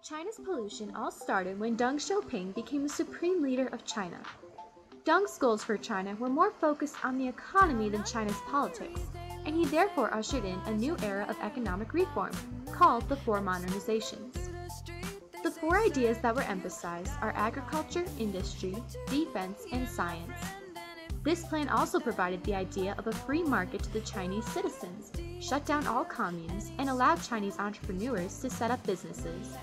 China's pollution all started when Deng Xiaoping became the supreme leader of China. Deng's goals for China were more focused on the economy than China's politics, and he therefore ushered in a new era of economic reform, called the Four Modernizations. The four ideas that were emphasized are agriculture, industry, defense, and science. This plan also provided the idea of a free market to the Chinese citizens, shut down all communes, and allowed Chinese entrepreneurs to set up businesses.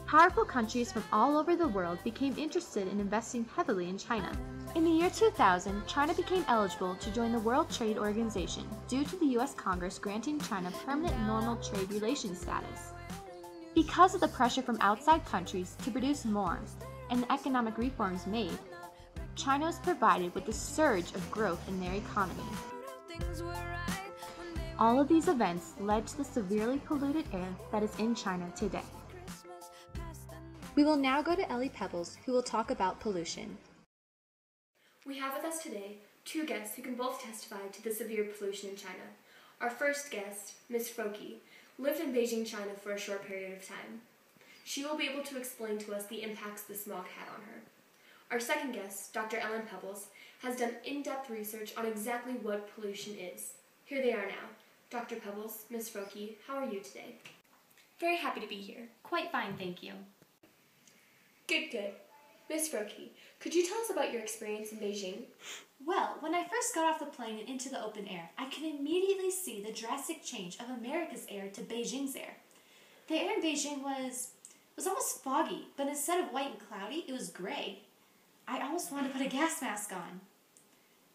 Powerful countries from all over the world became interested in investing heavily in China. In the year 2000, China became eligible to join the World Trade Organization due to the U.S. Congress granting China permanent normal trade relations status. Because of the pressure from outside countries to produce more and the economic reforms made, China was provided with a surge of growth in their economy. All of these events led to the severely polluted air that is in China today. We will now go to Ellie Pebbles, who will talk about pollution. We have with us today two guests who can both testify to the severe pollution in China. Our first guest, Ms. Froki, lived in Beijing, China for a short period of time. She will be able to explain to us the impacts the smog had on her. Our second guest, Dr. Ellen Pebbles, has done in-depth research on exactly what pollution is. Here they are now. Dr. Pebbles, Ms. Froki, how are you today? Very happy to be here. Quite fine, thank you. Good. Ms. Froki, could you tell us about your experience in Beijing? Well, when I first got off the plane and into the open air, I could immediately see the drastic change of America's air to Beijing's air. The air in Beijing was almost foggy, but instead of white and cloudy, it was gray. I almost wanted to put a gas mask on.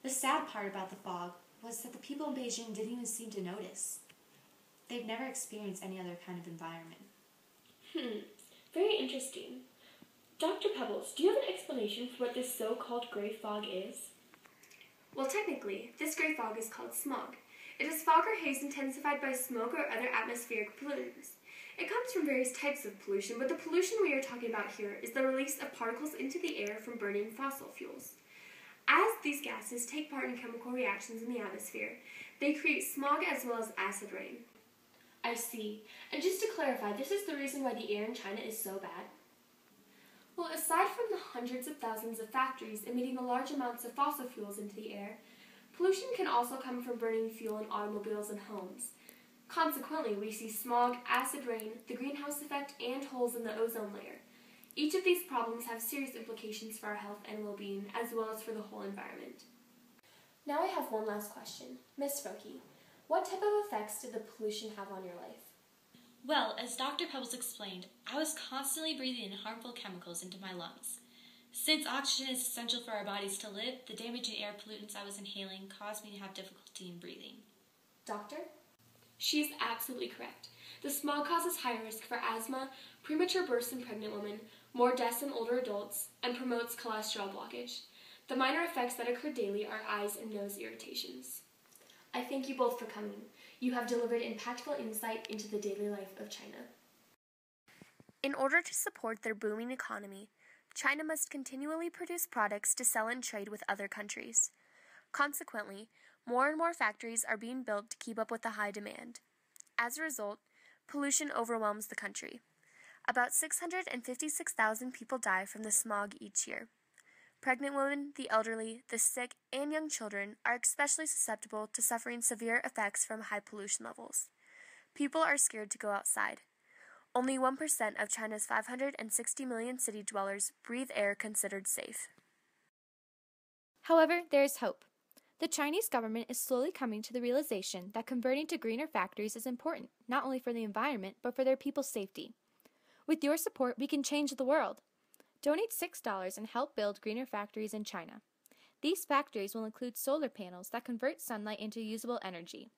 The sad part about the fog was that the people in Beijing didn't even seem to notice. They've never experienced any other kind of environment. Very interesting. Dr. Pebbles, do you have an explanation for what this so-called gray fog is? Well, technically, this gray fog is called smog. It is fog or haze intensified by smoke or other atmospheric pollutants. It comes from various types of pollution, but the pollution we are talking about here is the release of particles into the air from burning fossil fuels. As these gases take part in chemical reactions in the atmosphere, they create smog as well as acid rain. I see. And just to clarify, this is the reason why the air in China is so bad? Well, aside from the hundreds of thousands of factories emitting the large amounts of fossil fuels into the air, pollution can also come from burning fuel in automobiles and homes. Consequently, we see smog, acid rain, the greenhouse effect, and holes in the ozone layer. Each of these problems have serious implications for our health and well-being, as well as for the whole environment. Now I have one last question. Ms. Froki, what type of effects did the pollution have on your life? Well, as Dr. Pebbles explained, I was constantly breathing in harmful chemicals into my lungs. Since oxygen is essential for our bodies to live, the damaging air pollutants I was inhaling caused me to have difficulty in breathing. Doctor? She is absolutely correct. The smog causes high risk for asthma, premature births in pregnant women, more deaths in older adults, and promotes cholesterol blockage. The minor effects that occur daily are eyes and nose irritations. I thank you both for coming. You have delivered impactful insight into the daily life of China. In order to support their booming economy, China must continually produce products to sell and trade with other countries. Consequently, more and more factories are being built to keep up with the high demand. As a result, pollution overwhelms the country. About 656,000 people die from the smog each year. Pregnant women, the elderly, the sick, and young children are especially susceptible to suffering severe effects from high pollution levels. People are scared to go outside. Only 1% of China's 560 million city dwellers breathe air considered safe. However, there is hope. The Chinese government is slowly coming to the realization that converting to greener factories is important, not only for the environment, but for their people's safety. With your support, we can change the world. Donate $6 and help build greener factories in China. These factories will include solar panels that convert sunlight into usable energy.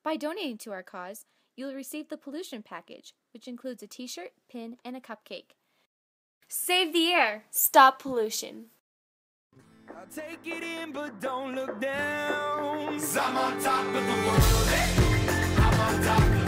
By donating to our cause, you will receive the pollution package, which includes a t-shirt, pin, and a cupcake. Save the air! Stop pollution! I'll take it in, but don't look down. 'Cause I'm on top of the world. Hey! I'm on top.